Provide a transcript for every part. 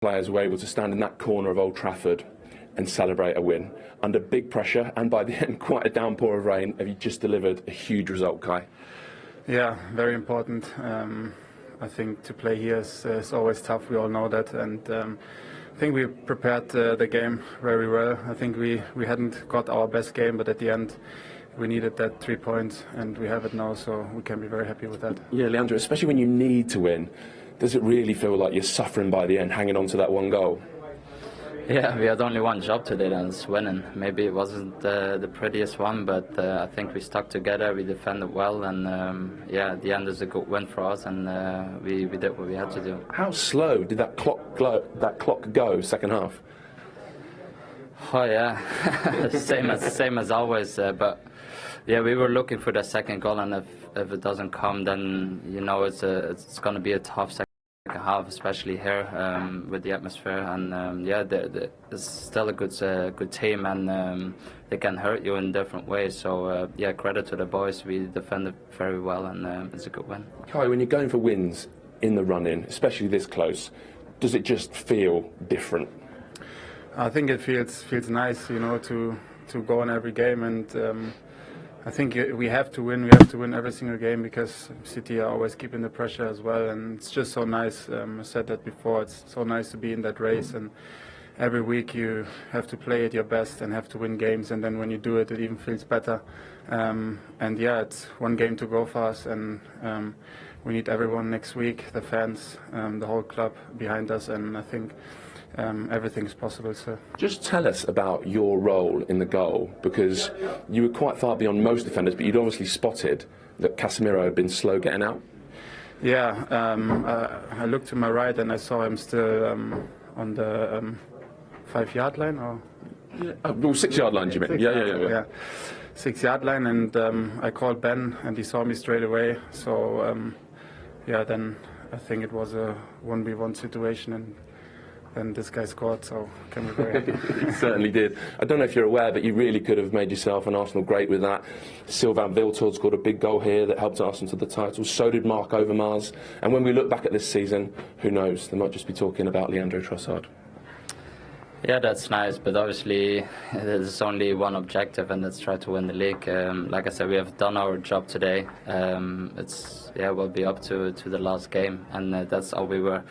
Players were able to stand in that corner of Old Trafford and celebrate a win under big pressure, and by the end quite a downpour of rain. Have you just delivered a huge result, Kai? Yeah, very important. I think to play here is always tough, we all know that, and I think we prepared the game very well. I think we hadn't got our best game, but at the end we needed that 3 points, and we have it now, so we can be very happy with that. Yeah, Leandro, especially when you need to win, does it really feel like you're suffering by the end, hanging on to that one goal? Yeah, we had only one job today, and it's winning. Maybe it wasn't the prettiest one, but I think we stuck together, we defended well, and yeah, at the end is a good win for us, and we did what we had to do. How slow did that clock go second half? Oh yeah, same as always, but yeah, we were looking for the second goal, and if it doesn't come, then you know it's going to be a tough second half, especially here with the atmosphere, and yeah, it's still a good team, and they can hurt you in different ways. So yeah, credit to the boys. We defended very well, and it's a good win. Kai, when you're going for wins in the run-in, especially this close, does it just feel different? I think it feels nice, you know, to go in every game, and I think we have to win. We have to win every single game because City are always keeping the pressure as well, and it's just so nice. I said that before. It's so nice to be in that race, and every week you have to play at your best and have to win games, and then when you do it, it even feels better. And yeah, it's one game to go for us, and we need everyone next week, the fans, the whole club behind us, and I think everything's possible. So just tell us about your role in the goal, because you were quite far beyond most defenders, but you'd obviously spotted that Casemiro had been slow getting out. Yeah, I looked to my right and I saw him still on the 5-yard line, or yeah. Oh, well, 6-yard line, do you mean? Yeah. 6-yard line, and I called Ben, and he saw me straight away. So yeah, then I think it was a 1v1 situation, and this guy scored, so can be very happy. He certainly did. I don't know if you're aware, but you really could have made yourself and Arsenal great with that. Sylvain Wiltord scored a big goal here that helped Arsenal to the title. So did Marc Overmars. And when we look back at this season, who knows? They might just be talking about Leandro Trossard. Yeah, that's nice, but obviously there's only one objective, and that's try to win the league. Like I said, we have done our job today. We'll be up to the last game, and that's all we were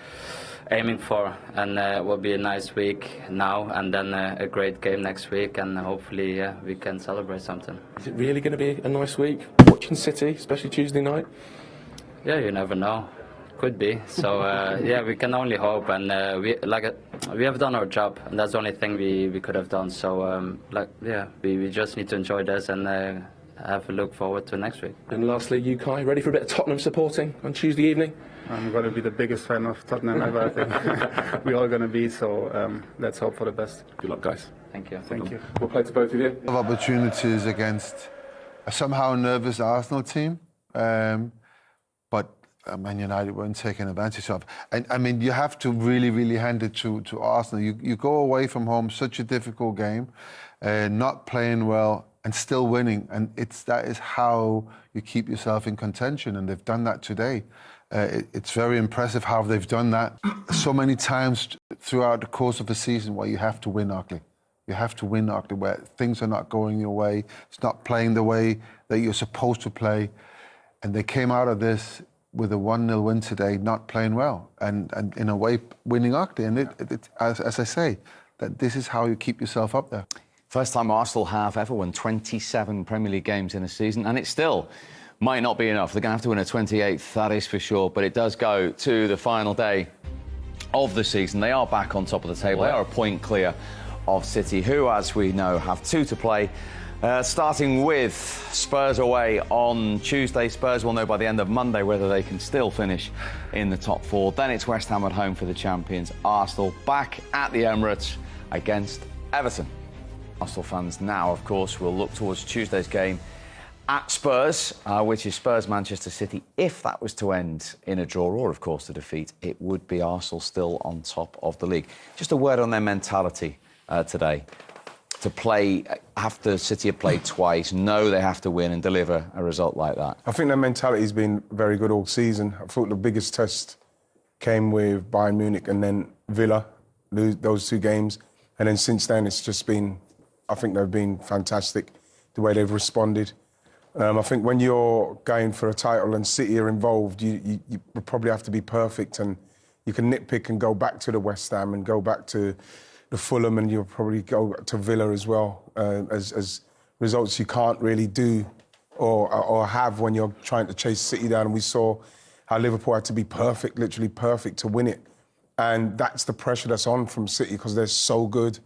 aiming for, and it will be a nice week now, and then a great game next week, and hopefully we can celebrate something. Is it really going to be a nice week watching City, especially Tuesday night? Yeah, you never know. Could be. So yeah, we can only hope, and we have done our job, and that's the only thing we could have done. So we just need to enjoy this and have a look forward to next week. And lastly, you, Kai, ready for a bit of Tottenham supporting on Tuesday evening? I'm going to be the biggest fan of Tottenham ever, I think. We're all going to be, so let's hope for the best. Good luck, guys. Thank you. Thank you. We'll play to both of you. Opportunities against a somehow nervous Arsenal team, but Man United weren't taken advantage of. And I mean, you have to really hand it to Arsenal. You go away from home, such a difficult game, not playing well, and still winning, and that is how you keep yourself in contention, and they've done that today. It's very impressive how they've done that so many times throughout the course of a season where you have to win ugly. You have to win ugly, where things are not going your way, it's not playing the way that you're supposed to play, and they came out of this with a 1-0 win today, not playing well, and in a way winning ugly, and as I say, that this is how you keep yourself up there. First time Arsenal have ever won 27 Premier League games in a season, and it still might not be enough. They're going to have to win a 28th, that is for sure, but it does go to the final day of the season. They are back on top of the table. They are a point clear of City, who, as we know, have 2 to play. Starting with Spurs away on Tuesday. Spurs will know by the end of Monday whether they can still finish in the top 4. Then it's West Ham at home for the champions. Arsenal back at the Emirates against Everton. Arsenal fans now, of course, will look towards Tuesday's game at Spurs, which is Spurs-Manchester City. If that was to end in a draw or, of course, a defeat, it would be Arsenal still on top of the league. Just a word on their mentality today. To play after City have played twice, know they have to win and deliver a result like that. I think their mentality has been very good all season. I thought the biggest test came with Bayern Munich and then Villa. those 2 games. And then since then, it's just been, I think they've been fantastic, the way they've responded. I think when you're going for a title and City are involved, you probably have to be perfect, and you can nitpick and go back to the West Ham and go back to the Fulham, and you'll probably go to Villa as well, as results you can't really do or have when you're trying to chase City down. And we saw how Liverpool had to be perfect, literally perfect, to win it. And that's the pressure that's on from City, because they're so good.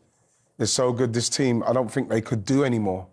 They're so good, this team, I don't think they could do anymore.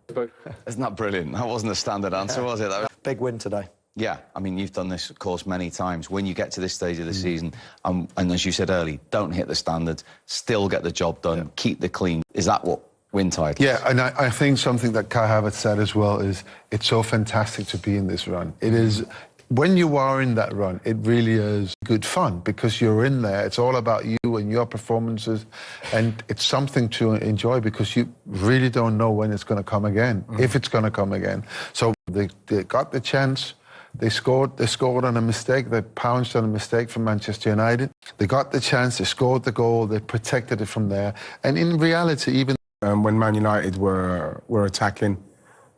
Isn't that brilliant? That wasn't a standard answer, was it? Big win today. Yeah, I mean, you've done this, of course, many times. When you get to this stage of the season, and as you said early, don't hit the standards, still get the job done, keep the clean. Is that what win titles? Yeah, and I think something that Kai Havertz said as well is it's so fantastic to be in this run. It is, when you are in that run, it really is good fun, because you're in there. It's all about you and your performances, and it's something to enjoy, because you really don't know when it's going to come again, if it's going to come again. So they got the chance. They scored on a mistake. They pounced on a mistake from Manchester United. They got the chance. They scored the goal. They protected it from there. And in reality, even when Man United were attacking,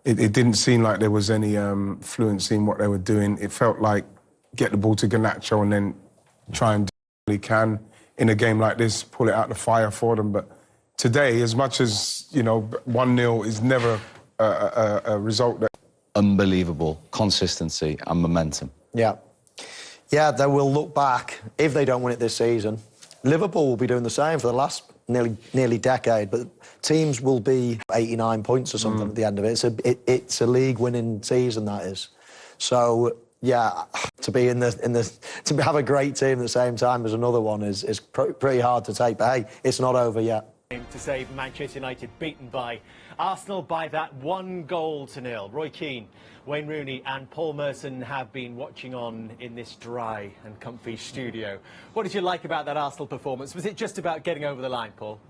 it didn't seem like there was any fluency in what they were doing. It felt like get the ball to Garnacho and then try and do what he can in a game like this, pull it out the fire for them. But today, as much as, 1-0 is never a result that... Unbelievable consistency and momentum. Yeah. Yeah, they will look back, if they don't win it this season. Liverpool will be doing the same for the last nearly decade, but teams will be 89 points or something at the end of it. It's a league-winning season, that is. So, yeah, to have a great team at the same time as another one is pretty hard to take. But hey, it's not over yet. To save Manchester United beaten by Arsenal by that 1-0. Roy Keane, Wayne Rooney and Paul Merson have been watching on in this dry and comfy studio. What did you like about that Arsenal performance? Was it just about getting over the line, Paul?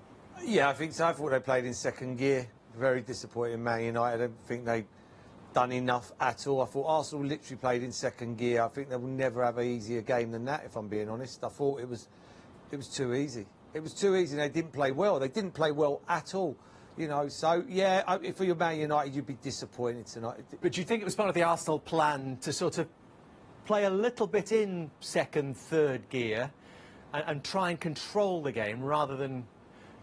Yeah, I think so. I thought they played in second gear. Very disappointing, Man United. I don't think they've done enough at all. I thought Arsenal literally played in second gear. I think they will never have an easier game than that, if I'm being honest. I thought it was too easy. It was too easy, and they didn't play well. They didn't play well at all, So, yeah, if you're Man United, you'd be disappointed tonight. But do you think it was part of the Arsenal plan to sort of play a little bit in second, third gear and try and control the game rather than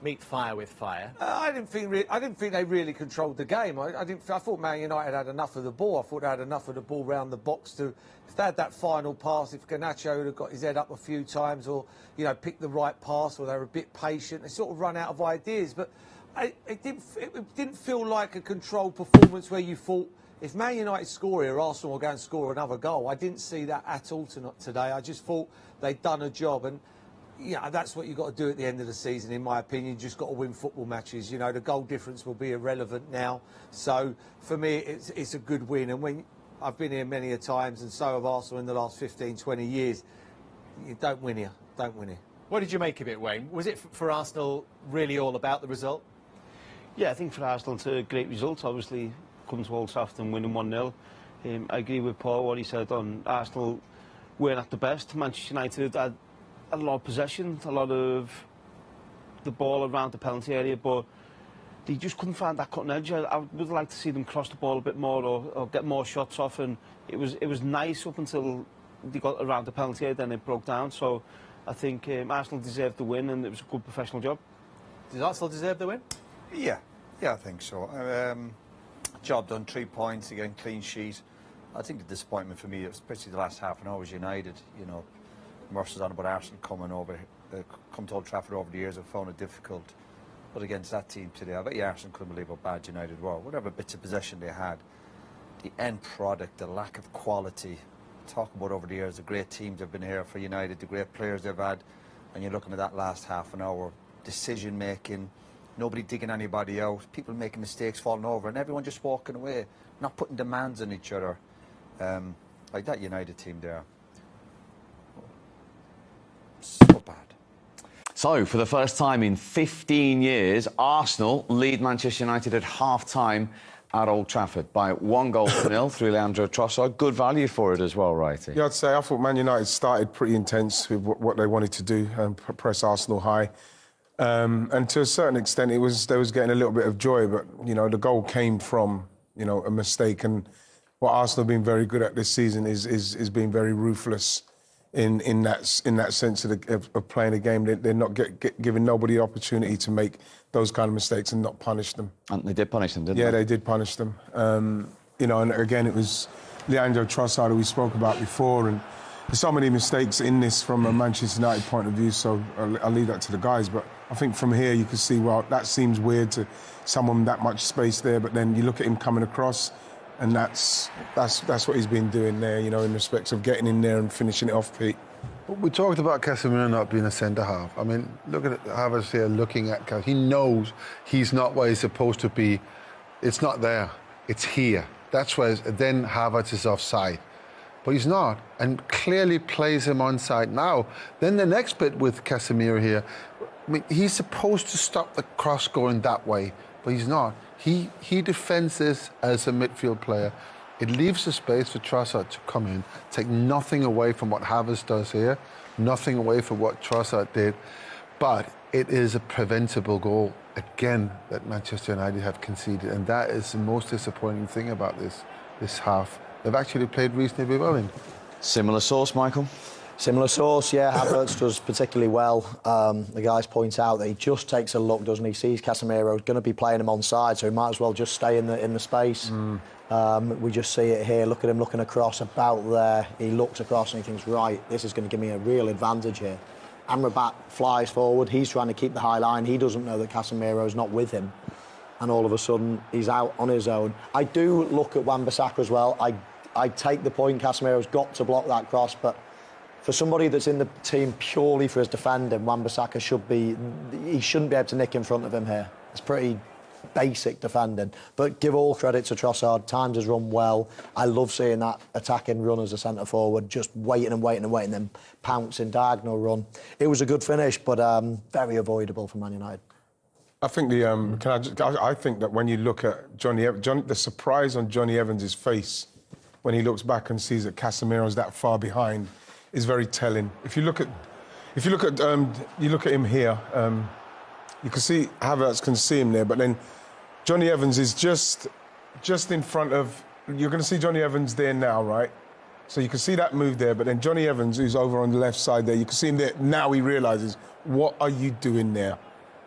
meet fire with fire? I didn't think they really controlled the game. I thought Man United had enough of the ball. I thought they had enough of the ball round the box to. If they had that final pass, if Garnacho would have got his head up a few times, or picked the right pass, or they were a bit patient, they sort of run out of ideas. But it didn't feel like a controlled performance where you thought, if Man United score here, Arsenal will go and score another goal. I didn't see that at all today. I just thought they'd done a job, and that's what you've got to do at the end of the season, in my opinion. You've just got to win football matches. The goal difference will be irrelevant now. So for me, it's a good win. And when I've been here many a times, and so have Arsenal in the last 15, 20 years, you don't win here. Don't win here. What did you make of it, Wayne? Was it for Arsenal really all about the result? Yeah, I think for Arsenal it's a great result. Obviously, come to Old Trafford and winning 1-0. I agree with Paul, what he said on Arsenal weren't at the best. Manchester United had a lot of possession, a lot of the ball around the penalty area, but they just couldn't find that cutting edge. I would like to see them cross the ball a bit more, or get more shots off, and it was nice up until they got around the penalty area, then it broke down. So I think Arsenal deserved the win, and it was a good professional job. Does Arsenal deserve the win? Yeah, I think so. Job done, 3 points, again, clean sheet. I think the disappointment for me, especially the last half an hour, was United. Mercer's on about Arsenal coming to Old Trafford over the years. I've found it difficult. But against that team today, I bet you Arsenal couldn't believe how bad United were. Whatever bits of possession they had, the end product, the lack of quality. Talk about over the years, the great teams have been here for United, the great players they've had, and you're looking at that last half an hour, decision making, nobody digging anybody out, people making mistakes, falling over, and everyone just walking away, not putting demands on each other. Like that United team there. So bad. So, for the first time in 15 years, Arsenal lead Manchester United at half-time at Old Trafford by 1-0 through Leandro Trossard. Good value for it as well, Wrighty. Yeah, I'd say I thought Man United started pretty intense with what they wanted to do, and press Arsenal high. And to a certain extent, they was getting a little bit of joy, but you know, the goal came from, you know, a mistake. And what Arsenal have been very good at this season is being very ruthless in that sense of playing a game. They're not giving nobody the opportunity to make those kind of mistakes and not punish them. And they did punish them, didn't they? Yeah, they did punish them. You know, and again, it was Leandro Trossard, who we spoke about before, and there's so many mistakes in this from a Manchester United point of view, so I'll leave that to the guys. But I think from here you can see, well, that seems weird to someone that much space there, but then you look at him coming across, and that's what he's been doing there, you know, in respect of getting in there and finishing it off, Pete. We talked about Casemiro not being a centre-half. I mean, look at Havertz here looking at Casemiro. He knows he's not where he's supposed to be. It's not there. It's here. That's where then Havertz is offside. But he's not, and clearly plays him onside now. Then the next bit with Casemiro here, I mean, he's supposed to stop the cross going that way, but he's not. He defends this as a midfield player. It leaves the space for Trossard to come in, take nothing away from what Havertz does here, nothing away from what Trossard did, but it is a preventable goal, again, that Manchester United have conceded, and that is the most disappointing thing about this half. They've actually played reasonably well in. Similar source, Michael? Similar source, yeah. Havertz does particularly well. The guys point out that he just takes a look, doesn't he? Sees Casemiro going to be playing him onside, so he might as well just stay in the space. We just see it here. Look at him looking across about there. He looks across and he thinks, right, this is going to give me a real advantage here. Amrabat flies forward. He's trying to keep the high line. He doesn't know that Casemiro's not with him. And all of a sudden, he's out on his own. I do look at Wan-Bissaka as well. I take the point, Casemiro's got to block that cross, but for somebody that's in the team purely for his defending, Wan-Bissaka shouldn't be able to nick in front of him here. It's pretty basic defending. But give all credit to Trossard. Times has run well. I love seeing that attacking run as a centre-forward, just waiting and waiting and waiting, then pouncing, diagonal run. It was a good finish, but very avoidable for Man United. I think I think that when you look at the surprise on Johnny Evans' face when he looks back and sees that Casemiro's that far behind is very telling. If you look at him here, you can see Havertz can see him there, but then Johnny Evans is just in front of. You're going to see Johnny Evans there now, right? So you can see that move there, but then Johnny Evans, who's over on the left side there, you can see him there. Now he realises, what are you doing there?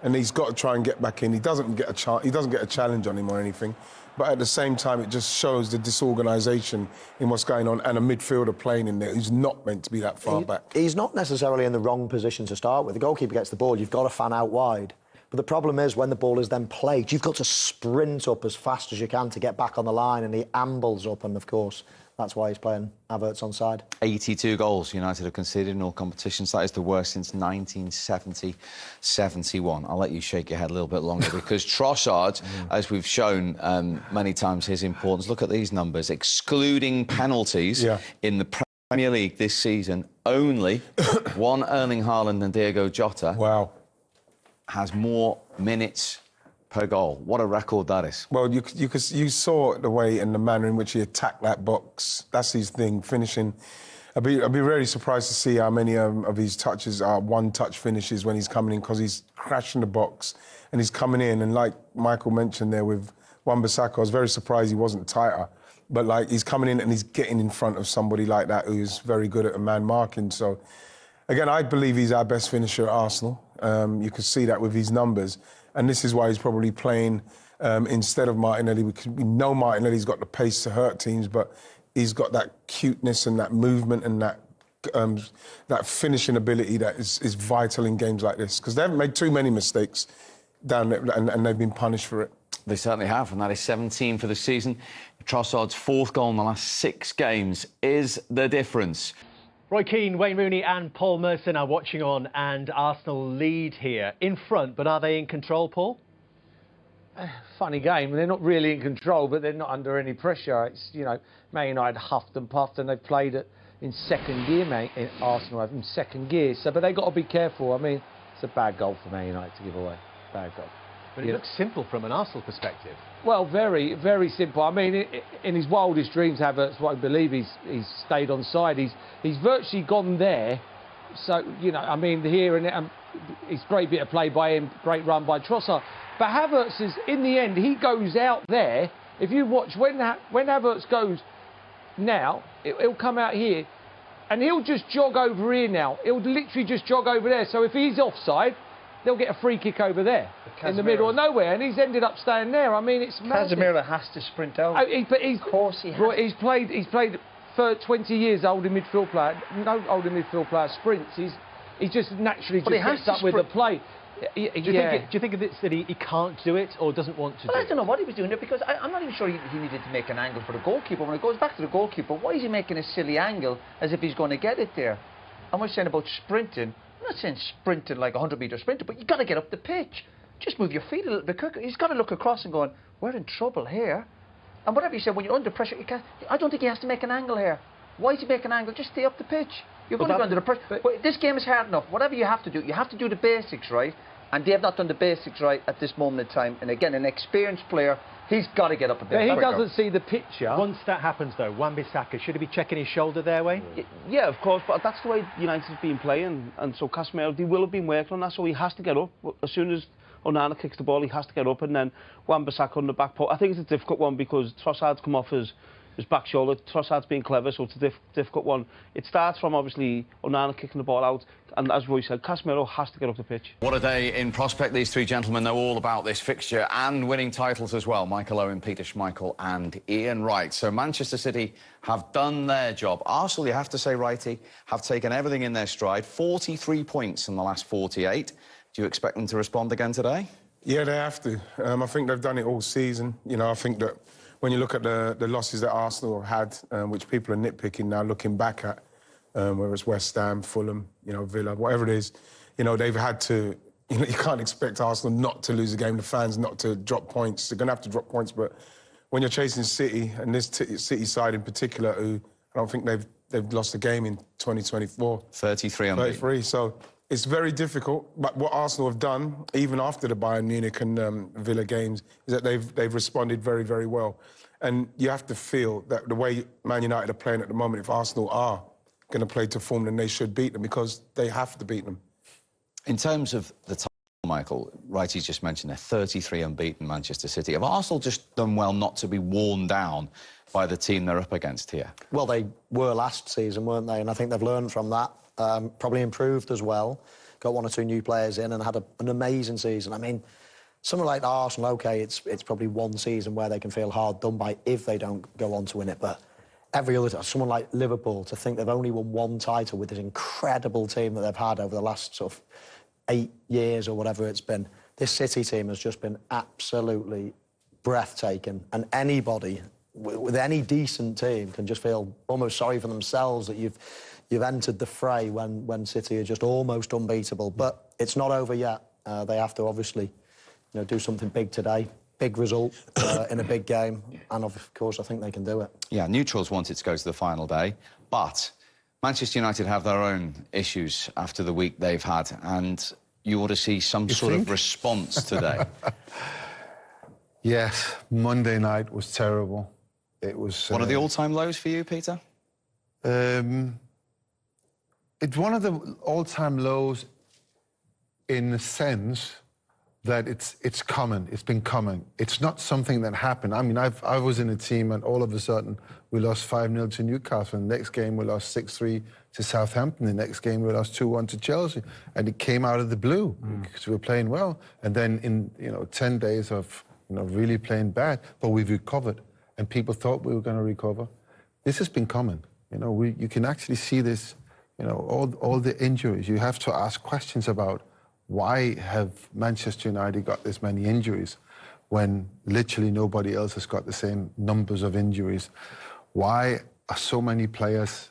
And he's got to try and get back in. He doesn't get a challenge on him or anything. But at the same time, it just shows the disorganisation in what's going on, and a midfielder playing in there who's not meant to be that far back. He's not necessarily in the wrong position to start with. The goalkeeper gets the ball, you've got to fan out wide. But the problem is when the ball is then played, you've got to sprint up as fast as you can to get back on the line, and he ambles up, and of course, that's why he's playing Havertz onside. 82 goals United have conceded in all competitions. That is the worst since 1970-71. I'll let you shake your head a little bit longer because Trossard, as we've shown many times, his importance. Look at these numbers. Excluding penalties in the Premier League this season, only one Erling Haaland and Diego Jota has more minutes per goal. What a record that is. Well, you saw the way and the manner in which he attacked that box. That's his thing, finishing. I'd be really surprised to see how many of his touches are one-touch finishes when he's coming in, because he's crashing the box and he's coming in. And like Michael mentioned there with Wan-Bissaka, I was very surprised he wasn't tighter. But like, he's coming in and he's getting in front of somebody like that who's very good at a man marking. So, again, I believe he's our best finisher at Arsenal. You can see that with his numbers. And this is why he's probably playing instead of Martinelli. We know Martinelli's got the pace to hurt teams, but he's got that cuteness and that movement and that finishing ability that is vital in games like this. Because they haven't made too many mistakes down there, and they've been punished for it. They certainly have, and that is 17 for the season. Trossard's 4th goal in the last 6 games is the difference. Roy Keane, Wayne Rooney and Paul Merson are watching on, and Arsenal lead here in front, but are they in control, Paul? Funny game. They're not really in control, but they're not under any pressure. It's, you know, Man United huffed and puffed, and they've played it in second gear, mate. Arsenal have in second gear. So, but they've got to be careful. I mean, it's a bad goal for Man United to give away. Bad goal. But it looks simple from an Arsenal perspective. Well, very, very simple. I mean, in his wildest dreams, Havertz, what I believe he's stayed on side. He's virtually gone there. So, you know, I mean, here and it's a great bit of play by him, great run by Trossard. But Havertz is, in the end, he goes out there. If you watch, when Havertz goes now, he'll come out here, and he'll just jog over here now. He'll literally just jog over there. So if he's offside, they'll get a free kick over there in the middle of nowhere, and he's ended up staying there. I mean, it's massive. Casemiro has to sprint out. Of course he has. Right, he's played for 20 years. Holding midfield player, no holding midfield player sprints. He's just naturally gets up with the play. Do you think it's that he can't do it or doesn't want to do it? I don't know what he was doing there, because I'm not even sure he needed to make an angle for the goalkeeper. When it goes back to the goalkeeper, why is he making a silly angle as if he's going to get it there? And we're saying about sprinting. I'm not saying sprinting like a 100-metre sprinter, but you've got to get up the pitch. Just move your feet a little bit quicker. He's got to look across and going, we're in trouble here. And whatever you said, when you're under pressure, you can't. I don't think he has to make an angle here. Why is he making an angle? Just stay up the pitch. You're going to go under the pressure. But this game is hard enough. Whatever you have to do the basics right. And they have not done the basics right at this moment in time. And again, an experienced player, he's got to get up a bit. But he doesn't see the picture. Once that happens, though, Wan-Bissaka, should he be checking his shoulder there, Wayne? Yeah, of course, but that's the way United's been playing. And so Casemiro, they will have been working on that, so he has to get up. As soon as Onana kicks the ball, he has to get up, and then Wan-Bissaka on the back post. I think it's a difficult one because Trossard's come off his back shoulder. Trossard's been clever, so it's a difficult one. It starts from, obviously, Onana kicking the ball out, and as Roy said, Casemiro has to get up the pitch. What a day in prospect. These three gentlemen know all about this fixture and winning titles as well. Michael Owen, Peter Schmeichel and Ian Wright. So Manchester City have done their job. Arsenal, you have to say, Righty, have taken everything in their stride. 43 points in the last 48. Do you expect them to respond again today? Yeah, they have to. I think they've done it all season. You know, I think that when you look at the losses that Arsenal have had, which people are nitpicking now, looking back at, whether it's West Ham, Fulham, you know, Villa, whatever it is, you know, they've had to, you know, you can't expect Arsenal not to lose a game, the fans not to drop points. They're going to have to drop points, but when you're chasing City, and this City side in particular, who I don't think they've lost a game in 2024. 33 unbeaten. 33, so it's very difficult, but what Arsenal have done, even after the Bayern Munich and Villa games, is that they've responded very, very well. And you have to feel that the way Man United are playing at the moment, if Arsenal are going to play to form, then they should beat them, because they have to beat them. In terms of the title, Michael, Wrighty's just mentioned they're 33 unbeaten Manchester City. Have Arsenal just done well not to be worn down by the team they're up against here? Well, they were last season, weren't they? And I think they've learned from that. Probably improved as well. Got one or two new players in and had an amazing season. I mean, someone like Arsenal, OK, it's probably one season where they can feel hard done by if they don't go on to win it. But every other time, someone like Liverpool, to think they've only won one title with this incredible team that they've had over the last sort of 8 years or whatever it's been. This City team has just been absolutely breathtaking. And anybody with any decent team can just feel almost sorry for themselves that you've entered the fray when City are just almost unbeatable. But it's not over yet. They have to obviously, you know, do something big today. Big result in a big game. And of course, I think they can do it. Yeah, neutrals wanted to go to the final day, but Manchester United have their own issues after the week they've had, and you ought to see some sort of response today. Yes, Monday night was terrible. It was... What are the all-time lows for you, Peter? It's one of the all-time lows in the sense that it's common. It's been common. It's not something that happened. I mean, I was in a team and all of a sudden we lost 5-0 to Newcastle. The next game we lost 6-3 to Southampton. The next game we lost 2-1 to Chelsea. And it came out of the blue because we were playing well. And then in, 10 days of, really playing bad, but we've recovered. And people thought we were going to recover. This has been common. You can actually see this, all the injuries. You have to ask questions about why have Manchester United got this many injuries when literally nobody else has got the same numbers of injuries? Why are so many players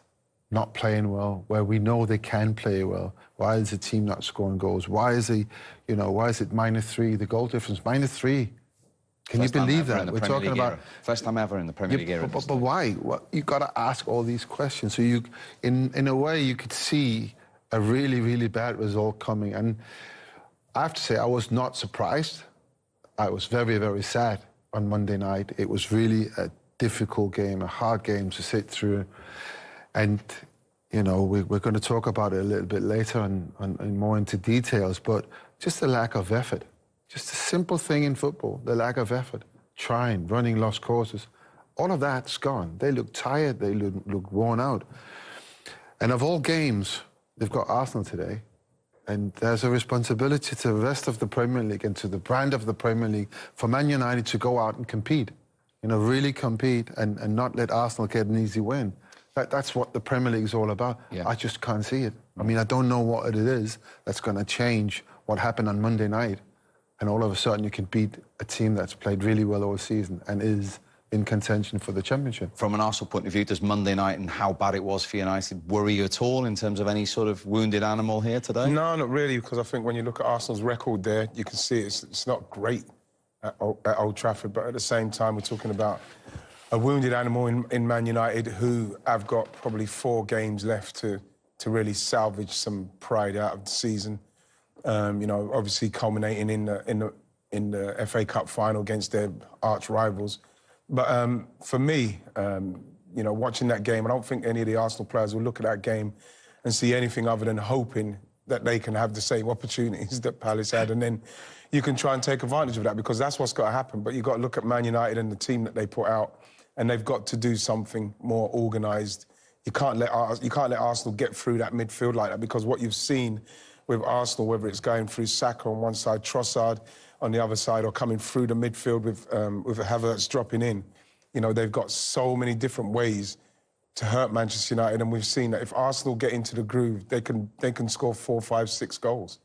not playing well where we know they can play well? Why is the team not scoring goals? Why is it -3, the goal difference, -3? Can you believe that? We're talking about first time ever in the Premier League era. But why? You've got to ask all these questions. So you, in a way, you could see a really, really bad result coming. And I have to say, I was not surprised. I was very, very sad on Monday night. It was really a difficult game, a hard game to sit through. And you know, we're going to talk about it a little bit later and more into details, but just the lack of effort. Just a simple thing in football, the lack of effort. Trying, running lost courses. All of that's gone. They look tired, they look worn out. And of all games, they've got Arsenal today. And there's a responsibility to the rest of the Premier League and to the brand of the Premier League for Man United to go out and compete. You know, really compete and not let Arsenal get an easy win. That's what the Premier League is all about. Yeah. I just can't see it. I mean, I don't know what it is that's going to change what happened on Monday night. And all of a sudden you can beat a team that's played really well all season and is in contention for the championship. From an Arsenal point of view, does Monday night and how bad it was for United worry you at all in terms of any sort of wounded animal here today? No, not really, because I think when you look at Arsenal's record there, you can see it's not great at Old Trafford, but at the same time we're talking about a wounded animal in Man United who have got probably 4 games left to really salvage some pride out of the season. You know, obviously culminating in the FA Cup final against their arch rivals. But for me, you know, watching that game, I don't think any of the Arsenal players will look at that game and see anything other than hoping that they can have the same opportunities that Palace had, and then you can try and take advantage of that, because that's what's got to happen. But you've got to look at Man United and the team that they put out, and they've got to do something more organised. You can't let Arsenal get through that midfield like that, because what you've seen with Arsenal, whether it's going through Saka on one side, Trossard on the other side, or coming through the midfield with Havertz dropping in, you know, they've got so many different ways to hurt Manchester United, and we've seen that if Arsenal get into the groove, they can score 4, 5, 6 goals.